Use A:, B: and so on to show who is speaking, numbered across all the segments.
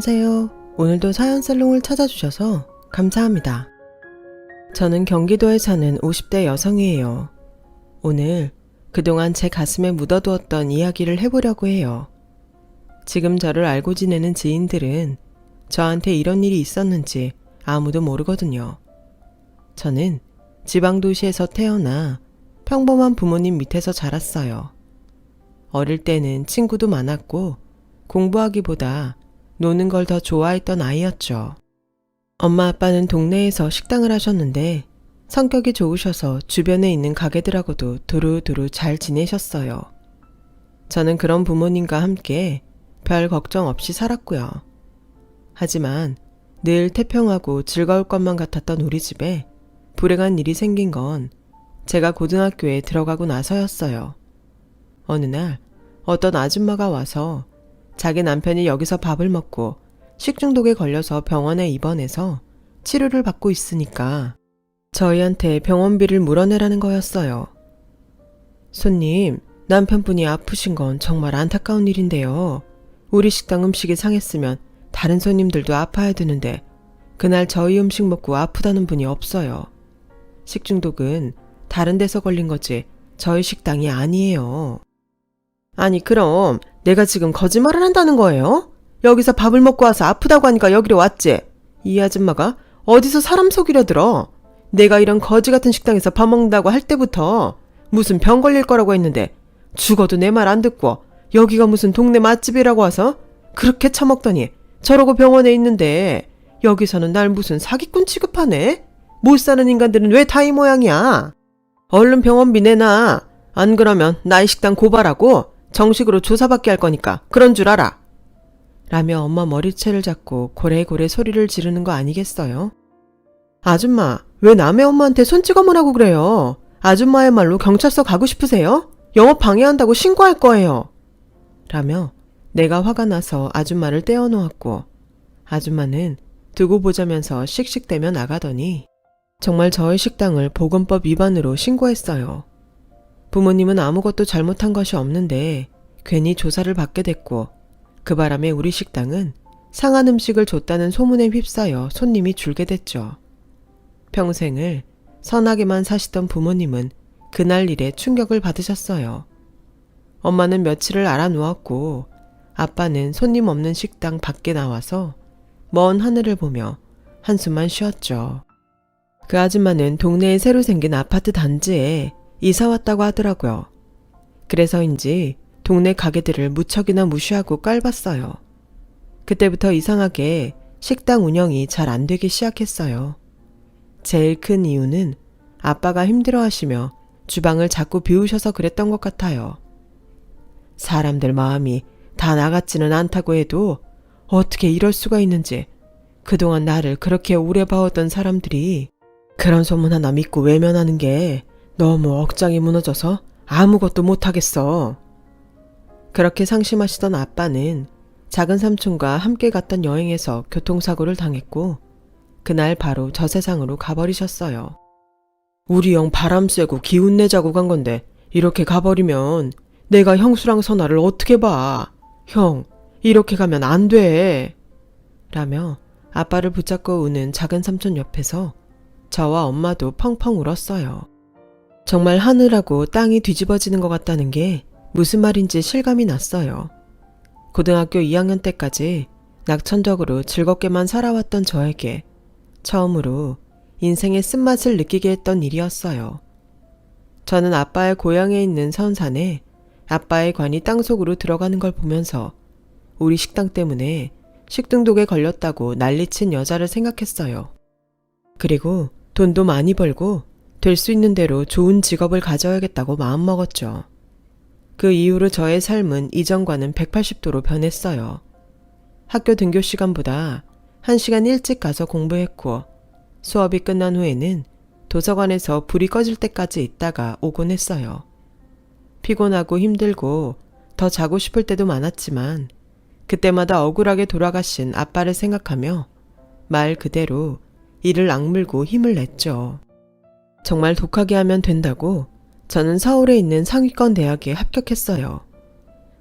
A: 안녕하세요. 오늘도 사연살롱을 찾아주셔서 감사합니다. 저는 경기도에 사는 50대 여성이에요. 오늘 그동안 제 가슴에 묻어두었던 이야기를 해보려고 해요. 지금 저를 알고 지내는 지인들은 저한테 이런 일이 있었는지 아무도 모르거든요. 저는 지방도시에서 태어나 평범한 부모님 밑에서 자랐어요. 어릴 때는 친구도 많았고 공부하기보다 노는 걸 더 좋아했던 아이였죠. 엄마 아빠는 동네에서 식당을 하셨는데 성격이 좋으셔서 주변에 있는 가게들하고도 두루두루 잘 지내셨어요. 저는 그런 부모님과 함께 별 걱정 없이 살았고요. 하지만 늘 태평하고 즐거울 것만 같았던 우리 집에 불행한 일이 생긴 건 제가 고등학교에 들어가고 나서였어요. 어느 날 어떤 아줌마가 와서 자기 남편이 여기서 밥을 먹고 식중독에 걸려서 병원에 입원해서 치료를 받고 있으니까 저희한테 병원비를 물어내라는 거였어요. 손님, 남편분이 아프신 건 정말 안타까운 일인데요. 우리 식당 음식이 상했으면 다른 손님들도 아파야 되는데 그날 저희 음식 먹고 아프다는 분이 없어요. 식중독은 다른 데서 걸린 거지 저희 식당이 아니에요. 아니 그럼 내가 지금 거짓말을 한다는 거예요? 여기서 밥을 먹고 와서 아프다고 하니까 여기로 왔지? 이 아줌마가 어디서 사람 속이려 들어? 내가 이런 거지 같은 식당에서 밥 먹는다고 할 때부터 무슨 병 걸릴 거라고 했는데 죽어도 내 말 안 듣고 여기가 무슨 동네 맛집이라고 와서 그렇게 처먹더니 저러고 병원에 있는데 여기서는 날 무슨 사기꾼 취급하네? 못 사는 인간들은 왜 다 이 모양이야? 얼른 병원비 내놔. 안 그러면 나 이 식당 고발하고 정식으로 조사받게 할 거니까 그런 줄 알아. 라며 엄마 머리채를 잡고 고래고래 소리를 지르는 거 아니겠어요? 아줌마, 왜 남의 엄마한테 손찌검을 하고 그래요? 아줌마의 말로 경찰서 가고 싶으세요? 영업 방해한다고 신고할 거예요. 라며 내가 화가 나서 아줌마를 떼어놓았고 아줌마는 두고 보자면서 씩씩대며 나가더니 정말 저의 식당을 보건법 위반으로 신고했어요. 부모님은 아무것도 잘못한 것이 없는데 괜히 조사를 받게 됐고 그 바람에 우리 식당은 상한 음식을 줬다는 소문에 휩싸여 손님이 줄게 됐죠. 평생을 선하게만 사시던 부모님은 그날 일에 충격을 받으셨어요. 엄마는 며칠을 알아누웠고 아빠는 손님 없는 식당 밖에 나와서 먼 하늘을 보며 한숨만 쉬었죠. 그 아줌마는 동네에 새로 생긴 아파트 단지에 이사 왔다고 하더라고요. 그래서인지 동네 가게들을 무척이나 무시하고 깔봤어요. 그때부터 이상하게 식당 운영이 잘 안 되기 시작했어요. 제일 큰 이유는 아빠가 힘들어하시며 주방을 자꾸 비우셔서 그랬던 것 같아요. 사람들 마음이 다 나같지는 않다고 해도 어떻게 이럴 수가 있는지 그동안 나를 그렇게 오래 봐왔던 사람들이 그런 소문 하나 믿고 외면하는 게 너무 억장이 무너져서 아무것도 못하겠어. 그렇게 상심하시던 아빠는 작은 삼촌과 함께 갔던 여행에서 교통사고를 당했고 그날 바로 저 세상으로 가버리셨어요. 우리 형 바람 쐬고 기운 내자고 간 건데 이렇게 가버리면 내가 형수랑 선아를 어떻게 봐. 형, 이렇게 가면 안 돼. 라며 아빠를 붙잡고 우는 작은 삼촌 옆에서 저와 엄마도 펑펑 울었어요. 정말 하늘하고 땅이 뒤집어지는 것 같다는 게 무슨 말인지 실감이 났어요. 고등학교 2학년 때까지 낙천적으로 즐겁게만 살아왔던 저에게 처음으로 인생의 쓴맛을 느끼게 했던 일이었어요. 저는 아빠의 고향에 있는 선산에 아빠의 관이 땅속으로 들어가는 걸 보면서 우리 식당 때문에 식중독에 걸렸다고 난리친 여자를 생각했어요. 그리고 돈도 많이 벌고 될 수 있는 대로 좋은 직업을 가져야겠다고 마음먹었죠. 그 이후로 저의 삶은 이전과는 180도로 변했어요. 학교 등교 시간보다 1시간 일찍 가서 공부했고 수업이 끝난 후에는 도서관에서 불이 꺼질 때까지 있다가 오곤 했어요. 피곤하고 힘들고 더 자고 싶을 때도 많았지만 그때마다 억울하게 돌아가신 아빠를 생각하며 말 그대로 이를 악물고 힘을 냈죠. 정말 독하게 하면 된다고 저는 서울에 있는 상위권 대학에 합격했어요.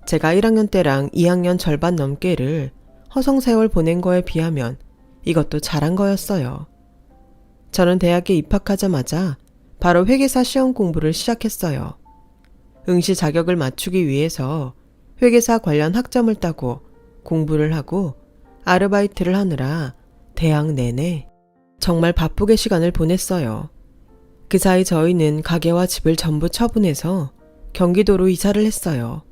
A: 제가 1학년 때랑 2학년 절반 넘게를 허송세월 보낸 거에 비하면 이것도 잘한 거였어요. 저는 대학에 입학하자마자 바로 회계사 시험 공부를 시작했어요. 응시 자격을 맞추기 위해서 회계사 관련 학점을 따고 공부를 하고 아르바이트를 하느라 대학 내내 정말 바쁘게 시간을 보냈어요. 그 사이 저희는 가게와 집을 전부 처분해서 경기도로 이사를 했어요.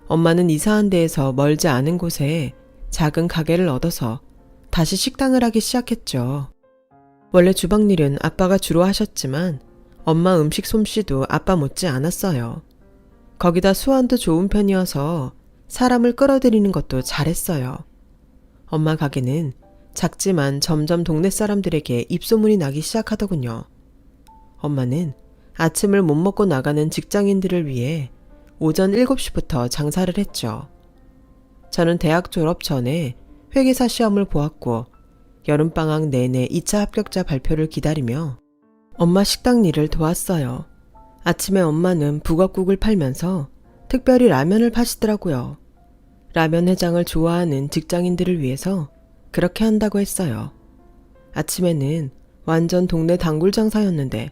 A: 엄마는 이사한 데에서 멀지 않은 곳에 작은 가게를 얻어서 다시 식당을 하기 시작했죠. 원래 주방일은 아빠가 주로 하셨지만 엄마 음식 솜씨도 아빠 못지 않았어요. 거기다 수완도 좋은 편이어서 사람을 끌어들이는 것도 잘했어요. 엄마 가게는 작지만 점점 동네 사람들에게 입소문이 나기 시작하더군요. 엄마는 아침을 못 먹고 나가는 직장인들을 위해 오전 7시부터 장사를 했죠. 저는 대학 졸업 전에 회계사 시험을 보았고 여름방학 내내 2차 합격자 발표를 기다리며 엄마 식당 일을 도왔어요. 아침에 엄마는 북엇국을 팔면서 특별히 라면을 파시더라고요. 라면 회장을 좋아하는 직장인들을 위해서 그렇게 한다고 했어요. 아침에는 완전 동네 단골 장사였는데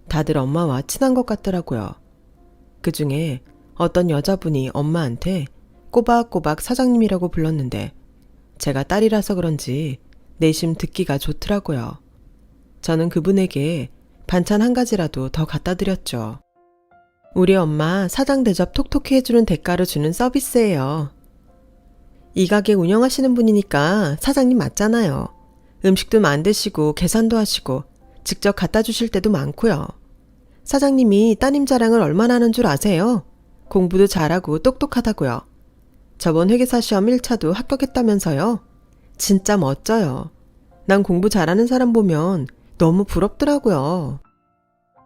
A: 다들 엄마와 친한 것 같더라고요. 그 중에 어떤 여자분이 엄마한테 꼬박꼬박 사장님이라고 불렀는데 제가 딸이라서 그런지 내심 듣기가 좋더라고요. 저는 그분에게 반찬 한 가지라도 더 갖다 드렸죠. 우리 엄마 사장 대접 톡톡히 해주는 대가로 주는 서비스예요. 이 가게 운영하시는 분이니까 사장님 맞잖아요. 음식도 만드시고 계산도 하시고 직접 갖다 주실 때도 많고요. 사장님이 따님 자랑을 얼마나 하는 줄 아세요? 공부도 잘하고 똑똑하다고요. 저번 회계사 시험 1차도 합격했다면서요? 진짜 멋져요. 난 공부 잘하는 사람 보면 너무 부럽더라고요.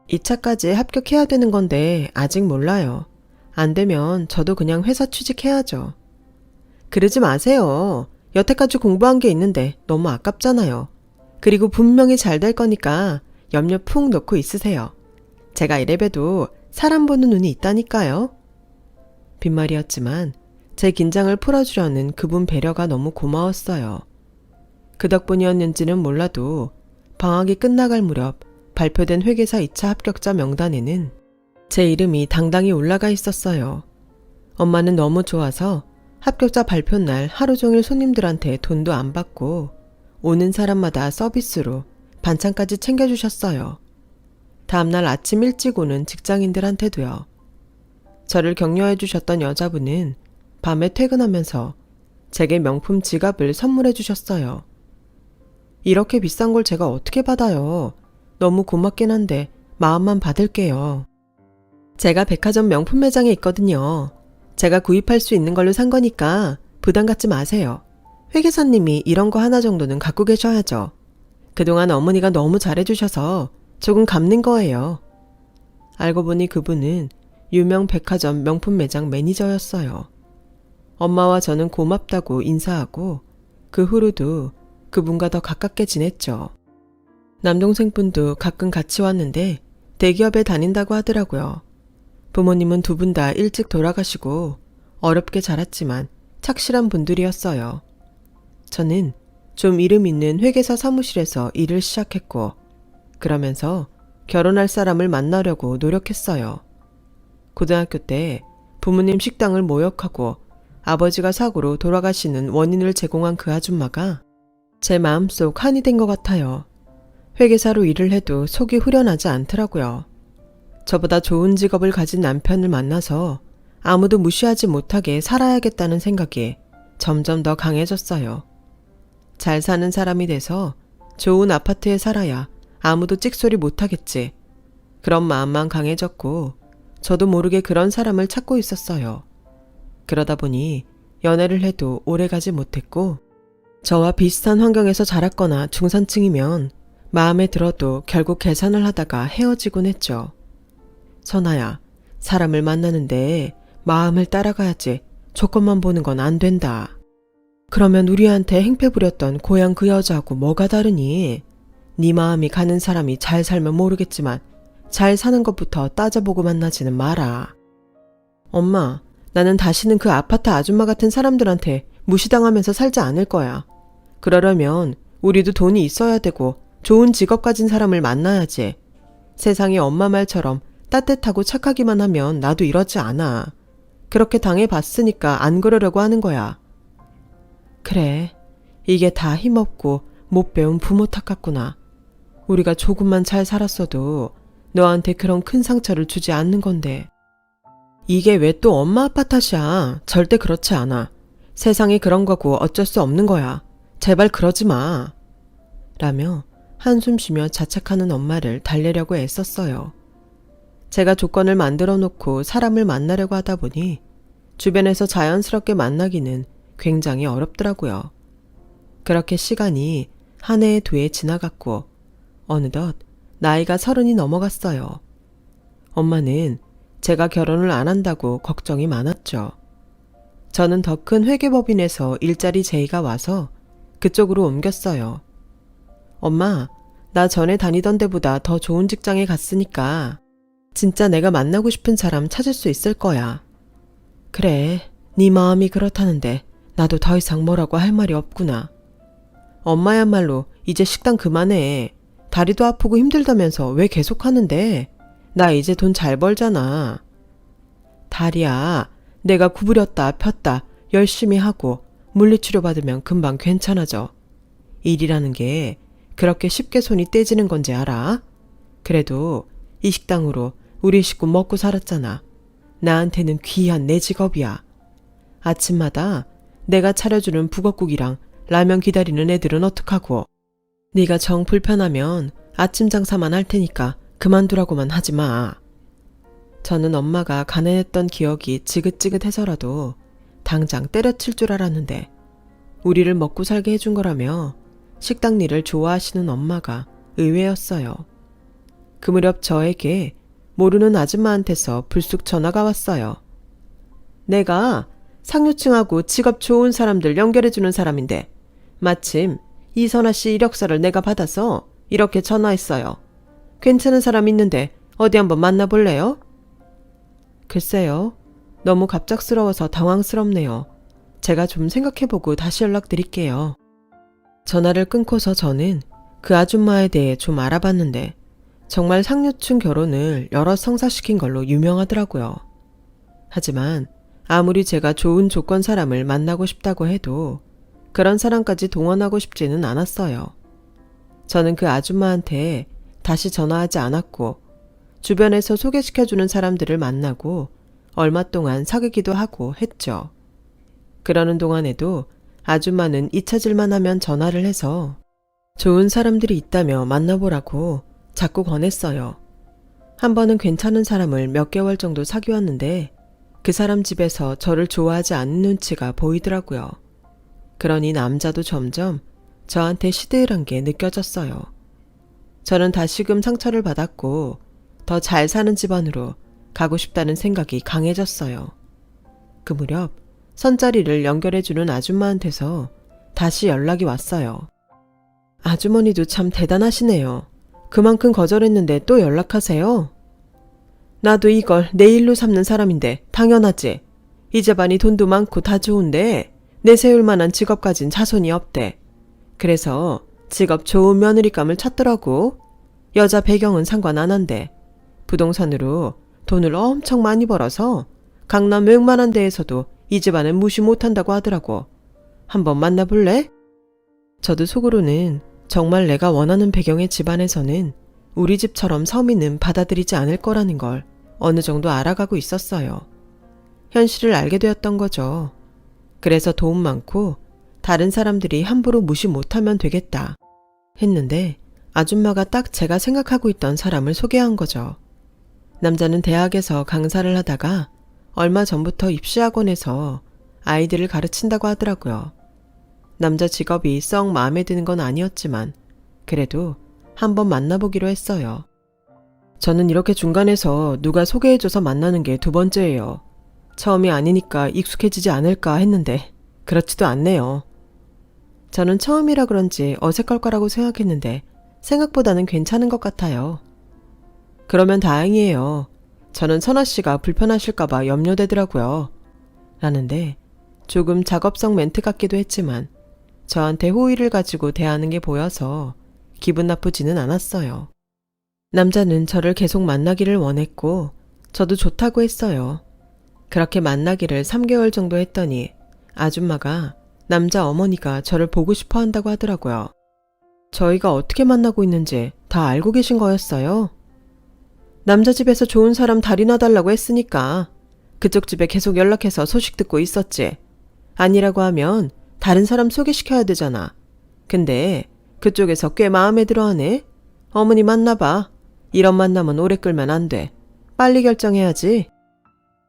A: 2차까지 합격해야 되는 건데 아직 몰라요. 안 되면 저도 그냥 회사 취직해야죠. 그러지 마세요. 여태까지 공부한 게 있는데 너무 아깝잖아요. 그리고 분명히 잘 될 거니까 염려 푹 놓고 있으세요. 제가 이래봬도 사람 보는 눈이 있다니까요. 빈말이었지만 제 긴장을 풀어주려는 그분 배려가 너무 고마웠어요. 그 덕분이었는지는 몰라도 방학이 끝나갈 무렵 발표된 회계사 2차 합격자 명단에는 제 이름이 당당히 올라가 있었어요. 엄마는 너무 좋아서 합격자 발표 날 하루 종일 손님들한테 돈도 안 받고 오는 사람마다 서비스로 반찬까지 챙겨주셨어요. 다음날 아침 일찍 오는 직장인들한테도요. 저를 격려해 주셨던 여자분은 밤에 퇴근하면서 제게 명품 지갑을 선물해 주셨어요. 이렇게 비싼 걸 제가 어떻게 받아요? 너무 고맙긴 한데 마음만 받을게요. 제가 백화점 명품 매장에 있거든요. 제가 구입할 수 있는 걸로 산 거니까 부담 갖지 마세요. 회계사님이 이런 거 하나 정도는 갖고 계셔야죠. 그동안 어머니가 너무 잘해주셔서 조금 갚는 거예요. 알고 보니 그분은 유명 백화점 명품 매장 매니저였어요. 엄마와 저는 고맙다고 인사하고 그 후로도 그분과 더 가깝게 지냈죠. 남동생분도 가끔 같이 왔는데 대기업에 다닌다고 하더라고요. 부모님은 두 분 다 일찍 돌아가시고 어렵게 자랐지만 착실한 분들이었어요. 저는 좀 이름 있는 회계사 사무실에서 일을 시작했고 그러면서 결혼할 사람을 만나려고 노력했어요. 고등학교 때 부모님 식당을 모욕하고 아버지가 사고로 돌아가시는 원인을 제공한 그 아줌마가 제 마음속 한이 된 것 같아요. 회계사로 일을 해도 속이 후련하지 않더라고요. 저보다 좋은 직업을 가진 남편을 만나서 아무도 무시하지 못하게 살아야겠다는 생각이 점점 더 강해졌어요. 잘 사는 사람이 돼서 좋은 아파트에 살아야 아무도 찍소리 못하겠지. 그런 마음만 강해졌고 저도 모르게 그런 사람을 찾고 있었어요. 그러다 보니 연애를 해도 오래가지 못했고 저와 비슷한 환경에서 자랐거나 중산층이면 마음에 들어도 결국 계산을 하다가 헤어지곤 했죠. 선아야, 사람을 만나는데 마음을 따라가야지 조건만 보는 건 안 된다. 그러면 우리한테 행패 부렸던 고향 그 여자하고 뭐가 다르니? 네 마음이 가는 사람이 잘 살면 모르겠지만 잘 사는 것부터 따져보고 만나지는 마라. 엄마, 나는 다시는 그 아파트 아줌마 같은 사람들한테 무시당하면서 살지 않을 거야. 그러려면 우리도 돈이 있어야 되고 좋은 직업 가진 사람을 만나야지. 세상이 엄마 말처럼 따뜻하고 착하기만 하면 나도 이러지 않아. 그렇게 당해봤으니까 안 그러려고 하는 거야. 그래, 이게 다 힘없고 못 배운 부모 탓 같구나. 우리가 조금만 잘 살았어도 너한테 그런 큰 상처를 주지 않는 건데. 이게 왜 또 엄마 아빠 탓이야. 절대 그렇지 않아. 세상이 그런 거고 어쩔 수 없는 거야. 제발 그러지 마. 라며 한숨 쉬며 자책하는 엄마를 달래려고 애썼어요. 제가 조건을 만들어 놓고 사람을 만나려고 하다 보니 주변에서 자연스럽게 만나기는 굉장히 어렵더라고요. 그렇게 시간이 한 해에 두 해 지나갔고 어느덧 나이가 30이 넘어갔어요. 엄마는 제가 결혼을 안 한다고 걱정이 많았죠. 저는 더 큰 회계법인에서 일자리 제의가 와서 그쪽으로 옮겼어요. 엄마, 나 전에 다니던 데보다 더 좋은 직장에 갔으니까 진짜 내가 만나고 싶은 사람 찾을 수 있을 거야. 그래, 네 마음이 그렇다는데 나도 더 이상 뭐라고 할 말이 없구나. 엄마야말로 이제 식당 그만해. 다리도 아프고 힘들다면서 왜 계속 하는데? 나 이제 돈 잘 벌잖아. 다리야, 내가 구부렸다 폈다 열심히 하고 물리치료 받으면 금방 괜찮아져. 일이라는 게 그렇게 쉽게 손이 떼지는 건지 알아? 그래도 이 식당으로 우리 식구 먹고 살았잖아. 나한테는 귀한 내 직업이야. 아침마다 내가 차려주는 북엇국이랑 라면 기다리는 애들은 어떡하고. 네가 정 불편하면 아침 장사만 할 테니까 그만두라고만 하지 마. 저는 엄마가 가난했던 기억이 지긋지긋해서라도 당장 때려칠 줄 알았는데 우리를 먹고 살게 해준 거라며 식당 일을 좋아하시는 엄마가 의외였어요. 그 무렵 저에게 모르는 아줌마한테서 불쑥 전화가 왔어요. 내가 상류층하고 직업 좋은 사람들 연결해주는 사람인데 마침 이선아 씨 이력서를 내가 받아서 이렇게 전화했어요. 괜찮은 사람 있는데 어디 한번 만나볼래요? 글쎄요. 너무 갑작스러워서 당황스럽네요. 제가 좀 생각해보고 다시 연락드릴게요. 전화를 끊고서 저는 그 아줌마에 대해 좀 알아봤는데 정말 상류층 결혼을 여러 성사시킨 걸로 유명하더라고요. 하지만 아무리 제가 좋은 조건 사람을 만나고 싶다고 해도 그런 사람까지 동원하고 싶지는 않았어요. 저는 그 아줌마한테 다시 전화하지 않았고 주변에서 소개시켜주는 사람들을 만나고 얼마 동안 사귀기도 하고 했죠. 그러는 동안에도 아줌마는 잊혀질만 하면 전화를 해서 좋은 사람들이 있다며 만나보라고 자꾸 권했어요. 한 번은 괜찮은 사람을 몇 개월 정도 사귀었는데 그 사람 집에서 저를 좋아하지 않는 눈치가 보이더라고요. 그러니 남자도 점점 저한테 시들한 게 느껴졌어요. 저는 다시금 상처를 받았고 더 잘 사는 집안으로 가고 싶다는 생각이 강해졌어요. 그 무렵 선자리를 연결해주는 아줌마한테서 다시 연락이 왔어요. 아주머니도 참 대단하시네요. 그만큼 거절했는데 또 연락하세요? 나도 이걸 내 일로 삼는 사람인데 당연하지. 이 집안이 돈도 많고 다 좋은데 내세울 만한 직업 가진 자손이 없대. 그래서 직업 좋은 며느리감을 찾더라고. 여자 배경은 상관 안 한대. 부동산으로 돈을 엄청 많이 벌어서 강남 웬만한 데에서도 이 집안은 무시 못한다고 하더라고. 한번 만나볼래? 저도 속으로는 정말 내가 원하는 배경의 집안에서는 우리 집처럼 서민은 받아들이지 않을 거라는 걸 어느 정도 알아가고 있었어요. 현실을 알게 되었던 거죠. 그래서 돈 많고 다른 사람들이 함부로 무시 못하면 되겠다 했는데 아줌마가 딱 제가 생각하고 있던 사람을 소개한 거죠. 남자는 대학에서 강사를 하다가 얼마 전부터 입시학원에서 아이들을 가르친다고 하더라고요. 남자 직업이 썩 마음에 드는 건 아니었지만 그래도 한번 만나보기로 했어요. 저는 이렇게 중간에서 누가 소개해줘서 만나는 게 두 번째예요. 처음이 아니니까 익숙해지지 않을까 했는데 그렇지도 않네요. 저는 처음이라 그런지 어색할 거라고 생각했는데 생각보다는 괜찮은 것 같아요. 그러면 다행이에요. 저는 선아 씨가 불편하실까봐 염려되더라고요. 라는데 조금 작업성 멘트 같기도 했지만 저한테 호의를 가지고 대하는 게 보여서 기분 나쁘지는 않았어요. 남자는 저를 계속 만나기를 원했고 저도 좋다고 했어요. 그렇게 만나기를 3개월 정도 했더니 아줌마가 남자 어머니가 저를 보고 싶어 한다고 하더라고요. 저희가 어떻게 만나고 있는지 다 알고 계신 거였어요. 남자 집에서 좋은 사람 다리 놔달라고 했으니까 그쪽 집에 계속 연락해서 소식 듣고 있었지. 아니라고 하면 다른 사람 소개시켜야 되잖아. 근데 그쪽에서 꽤 마음에 들어하네. 어머니 만나봐. 이런 만남은 오래 끌면 안 돼. 빨리 결정해야지.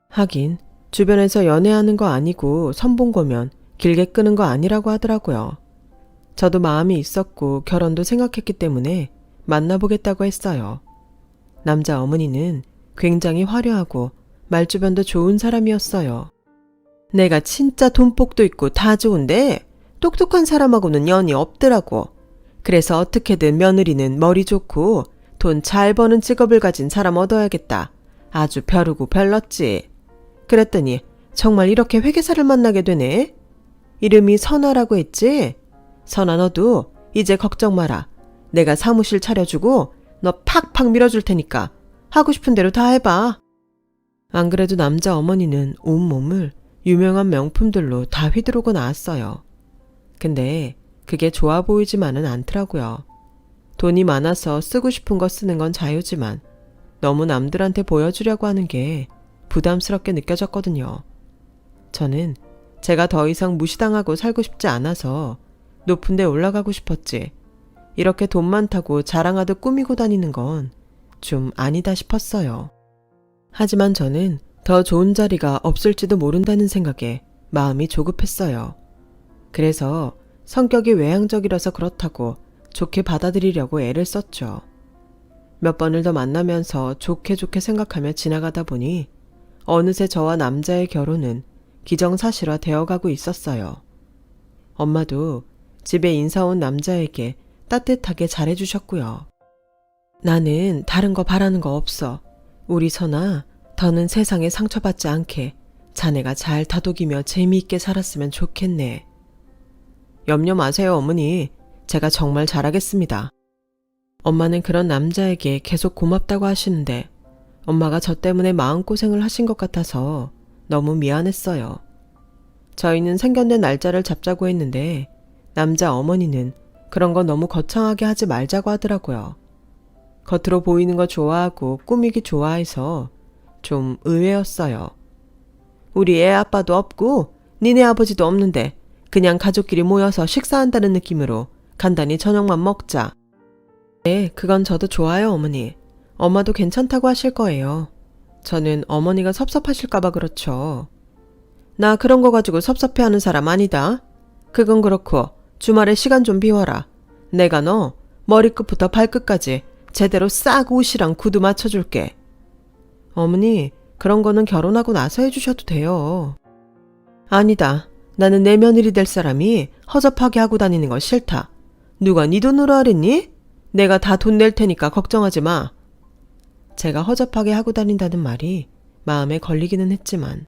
A: 하긴 주변에서 연애하는 거 아니고 선본 거면 길게 끄는 거 아니라고 하더라고요. 저도 마음이 있었고 결혼도 생각했기 때문에 만나보겠다고 했어요. 남자 어머니는 굉장히 화려하고 말주변도 좋은 사람이었어요. 내가 진짜 돈복도 있고 다 좋은데 똑똑한 사람하고는 연이 없더라고. 그래서 어떻게든 며느리는 머리 좋고 돈 잘 버는 직업을 가진 사람 얻어야겠다. 아주 벼르고 별렀지. 그랬더니 정말 이렇게 회계사를 만나게 되네. 이름이 선아라고 했지? 선아 너도 이제 걱정 마라. 내가 사무실 차려주고 너 팍팍 밀어줄 테니까 하고 싶은 대로 다 해봐. 안 그래도 남자 어머니는 온몸을 유명한 명품들로 다 휘두르고 나왔어요. 근데 그게 좋아 보이지만은 않더라고요. 돈이 많아서 쓰고 싶은 거 쓰는 건 자유지만 너무 남들한테 보여주려고 하는 게 부담스럽게 느껴졌거든요. 저는 제가 더 이상 무시당하고 살고 싶지 않아서 높은 데 올라가고 싶었지. 이렇게 돈 많다고 자랑하듯 꾸미고 다니는 건 좀 아니다 싶었어요. 하지만 저는 더 좋은 자리가 없을지도 모른다는 생각에 마음이 조급했어요. 그래서 성격이 외향적이라서 그렇다고 좋게 받아들이려고 애를 썼죠. 몇 번을 더 만나면서 좋게 생각하며 지나가다 보니 어느새 저와 남자의 결혼은 기정사실화 되어가고 있었어요. 엄마도 집에 인사 온 남자에게 따뜻하게 잘해주셨고요. 나는 다른 거 바라는 거 없어. 우리 선아, 더는 세상에 상처받지 않게 자네가 잘 다독이며 재미있게 살았으면 좋겠네. 염려 마세요, 어머니. 제가 정말 잘하겠습니다. 엄마는 그런 남자에게 계속 고맙다고 하시는데 엄마가 저 때문에 마음고생을 하신 것 같아서 너무 미안했어요. 저희는 상견례 날짜를 잡자고 했는데 남자 어머니는 그런 거 너무 거창하게 하지 말자고 하더라고요. 겉으로 보이는 거 좋아하고 꾸미기 좋아해서 좀 의외였어요. 우리 애 아빠도 없고 니네 아버지도 없는데 그냥 가족끼리 모여서 식사한다는 느낌으로 간단히 저녁만 먹자. 네, 그건 저도 좋아요, 어머니. 엄마도 괜찮다고 하실 거예요. 저는 어머니가 섭섭하실까봐 그렇죠. 나 그런 거 가지고 섭섭해하는 사람 아니다. 그건 그렇고 주말에 시간 좀 비워라. 내가 너 머리끝부터 발끝까지 제대로 싹 옷이랑 구두 맞춰줄게. 어머니, 그런 거는 결혼하고 나서 해주셔도 돼요. 아니다. 나는 내 며느리 될 사람이 허접하게 하고 다니는 거 싫다. 누가 네 돈으로 하랬니? 내가 다 돈 낼 테니까 걱정하지 마. 제가 허접하게 하고 다닌다는 말이 마음에 걸리기는 했지만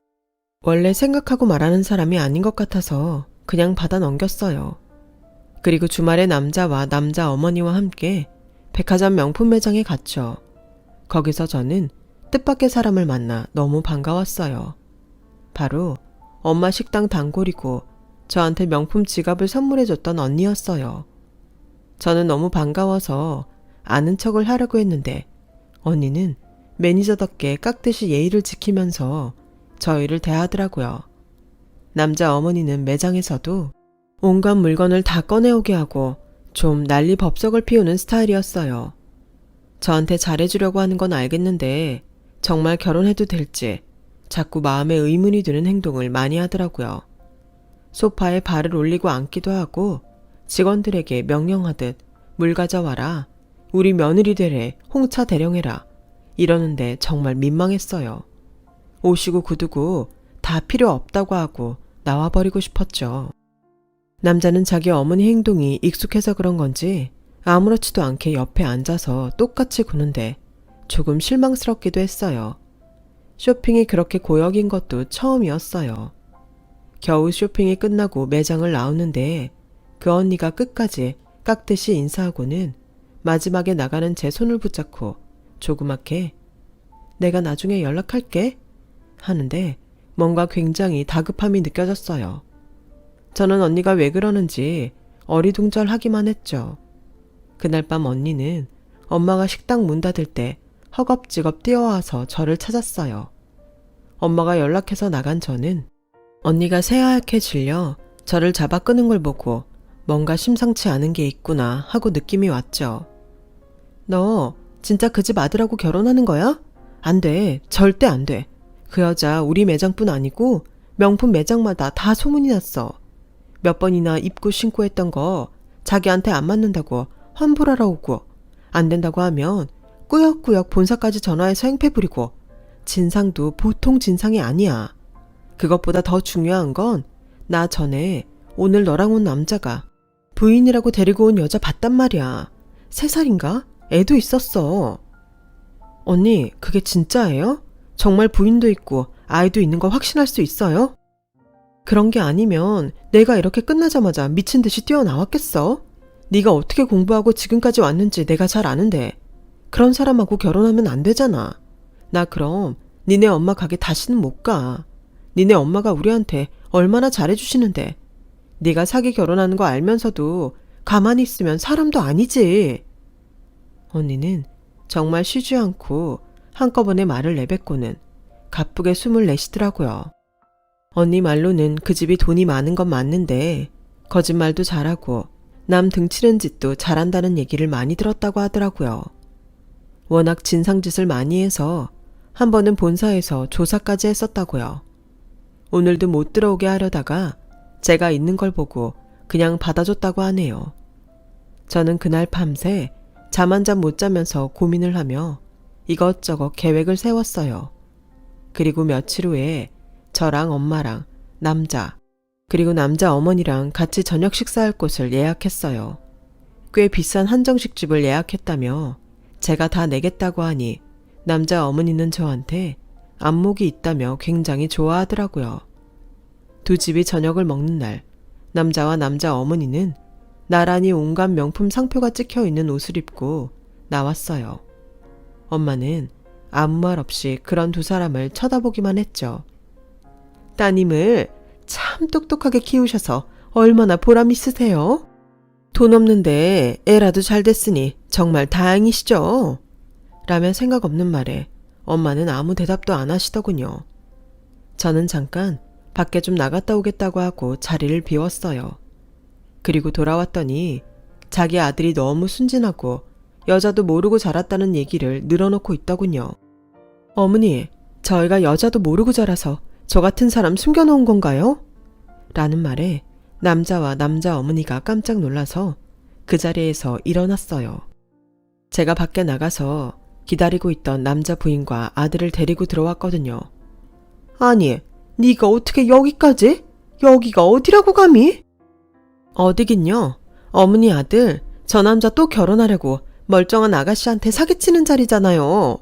A: 원래 생각하고 말하는 사람이 아닌 것 같아서 그냥 받아 넘겼어요. 그리고 주말에 남자와 남자 어머니와 함께 백화점 명품 매장에 갔죠. 거기서 저는 뜻밖의 사람을 만나 너무 반가웠어요. 바로 엄마 식당 단골이고 저한테 명품 지갑을 선물해줬던 언니였어요. 저는 너무 반가워서 아는 척을 하려고 했는데 언니는 매니저답게 깍듯이 예의를 지키면서 저희를 대하더라고요. 남자 어머니는 매장에서도 온갖 물건을 다 꺼내오게 하고 좀 난리 법석을 피우는 스타일이었어요. 저한테 잘해주려고 하는 건 알겠는데 정말 결혼해도 될지 자꾸 마음에 의문이 드는 행동을 많이 하더라고요. 소파에 발을 올리고 앉기도 하고 직원들에게 명령하듯 물 가져와라, 우리 며느리 되래, 홍차 대령해라 이러는데 정말 민망했어요. 옷이고 구두고 다 필요 없다고 하고 나와버리고 싶었죠. 남자는 자기 어머니 행동이 익숙해서 그런 건지 아무렇지도 않게 옆에 앉아서 똑같이 구는데 조금 실망스럽기도 했어요. 쇼핑이 그렇게 고역인 것도 처음이었어요. 겨우 쇼핑이 끝나고 매장을 나오는데 그 언니가 끝까지 깍듯이 인사하고는 마지막에 나가는 제 손을 붙잡고 조그맣게 내가 나중에 연락할게 하는데 뭔가 굉장히 다급함이 느껴졌어요. 저는 언니가 왜 그러는지 어리둥절하기만 했죠. 그날 밤 언니는 엄마가 식당 문 닫을 때 허겁지겁 뛰어와서 저를 찾았어요. 엄마가 연락해서 나간 저는 언니가 새하얗게 질려 저를 잡아 끄는 걸 보고 뭔가 심상치 않은 게 있구나 하고 느낌이 왔죠. 너 진짜 그 집 아들하고 결혼하는 거야? 안 돼. 절대 안 돼. 그 여자 우리 매장뿐 아니고 명품 매장마다 다 소문이 났어. 몇 번이나 입고 신고 했던 거 자기한테 안 맞는다고 환불하러 오고 안 된다고 하면 꾸역꾸역 본사까지 전화해서 행패 부리고 진상도 보통 진상이 아니야. 그것보다 더 중요한 건 나 전에 오늘 너랑 온 남자가 부인이라고 데리고 온 여자 봤단 말이야. 3살인가? 애도 있었어. 언니, 그게 진짜예요? 정말 부인도 있고 아이도 있는 거 확신할 수 있어요? 그런 게 아니면 내가 이렇게 끝나자마자 미친 듯이 뛰어나왔겠어? 네가 어떻게 공부하고 지금까지 왔는지 내가 잘 아는데 그런 사람하고 결혼하면 안 되잖아. 나 그럼 니네 엄마 가게 다시는 못 가. 니네 엄마가 우리한테 얼마나 잘해주시는데 네가 사기 결혼하는 거 알면서도 가만히 있으면 사람도 아니지. 언니는 정말 쉬지 않고 한꺼번에 말을 내뱉고는 가쁘게 숨을 내쉬더라고요. 언니 말로는 그 집이 돈이 많은 건 맞는데 거짓말도 잘하고 남 등치는 짓도 잘한다는 얘기를 많이 들었다고 하더라고요. 워낙 진상짓을 많이 해서 한 번은 본사에서 조사까지 했었다고요. 오늘도 못 들어오게 하려다가 제가 있는 걸 보고 그냥 받아줬다고 하네요. 저는 그날 밤새 잠 한 잠 못 자면서 고민을 하며 이것저것 계획을 세웠어요. 그리고 며칠 후에 저랑 엄마랑 남자, 그리고 남자 어머니랑 같이 저녁 식사할 곳을 예약했어요. 꽤 비싼 한정식집을 예약했다며 제가 다 내겠다고 하니 남자 어머니는 저한테 안목이 있다며 굉장히 좋아하더라고요. 두 집이 저녁을 먹는 날, 남자와 남자 어머니는 나란히 온갖 명품 상표가 찍혀있는 옷을 입고 나왔어요. 엄마는 아무 말 없이 그런 두 사람을 쳐다보기만 했죠. 따님을 참 똑똑하게 키우셔서 얼마나 보람 있으세요? 돈 없는데 애라도 잘 됐으니 정말 다행이시죠? 라며 생각 없는 말에 엄마는 아무 대답도 안 하시더군요. 저는 잠깐 밖에 좀 나갔다 오겠다고 하고 자리를 비웠어요. 그리고 돌아왔더니 자기 아들이 너무 순진하고 여자도 모르고 자랐다는 얘기를 늘어놓고 있더군요. 어머니, 저희가 여자도 모르고 자라서 저 같은 사람 숨겨놓은 건가요? 라는 말에 남자와 남자 어머니가 깜짝 놀라서 그 자리에서 일어났어요. 제가 밖에 나가서 기다리고 있던 남자 부인과 아들을 데리고 들어왔거든요. 아니, 네가 어떻게 여기까지? 여기가 어디라고 감히? 어디긴요. 어머니 아들, 저 남자 또 결혼하려고 멀쩡한 아가씨한테 사기치는 자리잖아요.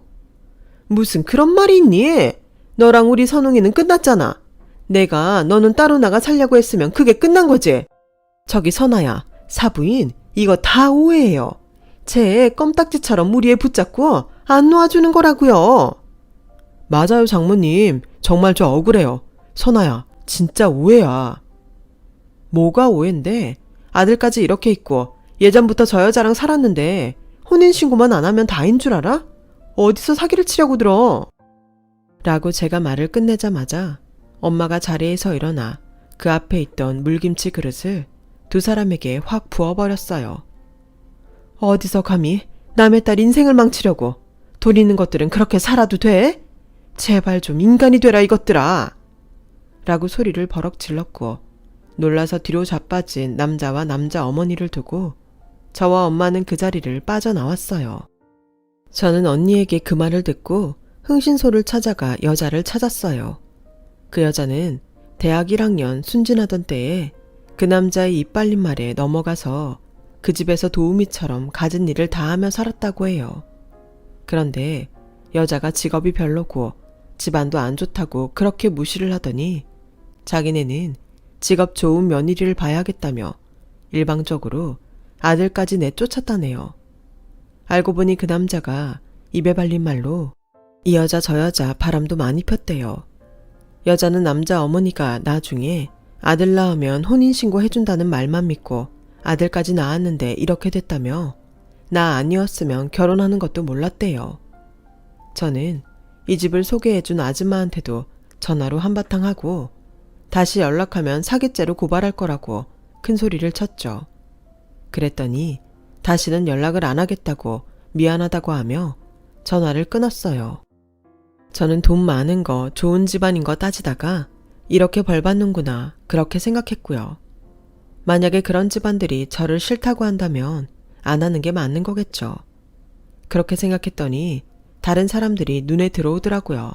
A: 무슨 그런 말이 있니? 너랑 우리 선웅이는 끝났잖아. 내가 너는 따로 나가 살려고 했으면 그게 끝난 거지. 저기 선아야, 사부인 이거 다 오해예요. 쟤 껌딱지처럼 무리에 붙잡고 안 놓아주는 거라고요. 맞아요 장모님. 정말 저 억울해요. 선아야, 진짜 오해야. 뭐가 오해인데? 아들까지 이렇게 있고 예전부터 저 여자랑 살았는데 혼인신고만 안 하면 다인 줄 알아? 어디서 사기를 치려고 들어? 라고 제가 말을 끝내자마자 엄마가 자리에서 일어나 그 앞에 있던 물김치 그릇을 두 사람에게 확 부어버렸어요. 어디서 감히 남의 딸 인생을 망치려고. 돈 있는 것들은 그렇게 살아도 돼? 제발 좀 인간이 되라 이것들아. 라고 소리를 버럭 질렀고 놀라서 뒤로 자빠진 남자와 남자 어머니를 두고 저와 엄마는 그 자리를 빠져나왔어요. 저는 언니에게 그 말을 듣고 흥신소를 찾아가 여자를 찾았어요. 그 여자는 대학 1학년 순진하던 때에 그 남자의 입 빨린 말에 넘어가서 그 집에서 도우미처럼 가진 일을 다 하며 살았다고 해요. 그런데 여자가 직업이 별로고 집안도 안 좋다고 그렇게 무시를 하더니 자기네는 직업 좋은 며느리를 봐야겠다며 일방적으로 아들까지 내쫓았다네요. 알고 보니 그 남자가 입에 발린 말로 이 여자 저 여자 바람도 많이 폈대요. 여자는 남자 어머니가 나중에 아들 낳으면 혼인신고 해준다는 말만 믿고 아들까지 낳았는데 이렇게 됐다며 나 아니었으면 결혼하는 것도 몰랐대요. 저는 이 집을 소개해준 아줌마한테도 전화로 한바탕 하고 다시 연락하면 사기죄로 고발할 거라고 큰 소리를 쳤죠. 그랬더니 다시는 연락을 안 하겠다고 미안하다고 하며 전화를 끊었어요. 저는 돈 많은 거 좋은 집안인 거 따지다가 이렇게 벌 받는구나 그렇게 생각했고요. 만약에 그런 집안들이 저를 싫다고 한다면 안 하는 게 맞는 거겠죠. 그렇게 생각했더니 다른 사람들이 눈에 들어오더라고요.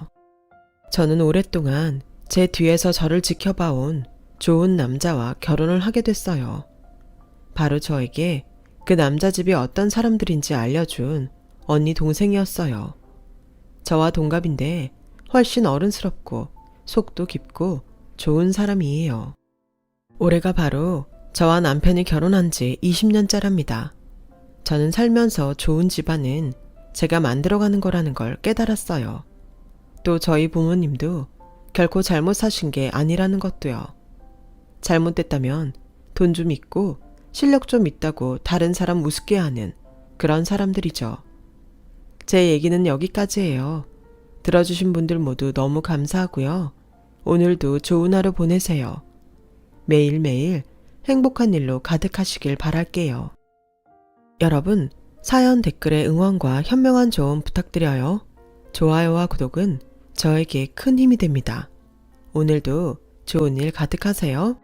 A: 저는 오랫동안 제 뒤에서 저를 지켜봐온 좋은 남자와 결혼을 하게 됐어요. 바로 저에게 그 남자 집이 어떤 사람들인지 알려준 언니 동생이었어요. 저와 동갑인데 훨씬 어른스럽고 속도 깊고 좋은 사람이에요. 올해가 바로 저와 남편이 결혼한 지 20년째랍니다. 저는 살면서 좋은 집안은 제가 만들어가는 거라는 걸 깨달았어요. 또 저희 부모님도 결코 잘못 사신 게 아니라는 것도요. 잘못됐다면 돈 좀 있고 실력 좀 있다고 다른 사람 우습게 하는 그런 사람들이죠. 제 얘기는 여기까지예요. 들어주신 분들 모두 너무 감사하고요. 오늘도 좋은 하루 보내세요. 매일매일 행복한 일로 가득하시길 바랄게요. 여러분, 사연 댓글에 응원과 현명한 조언 부탁드려요. 좋아요와 구독은 저에게 큰 힘이 됩니다. 오늘도 좋은 일 가득하세요.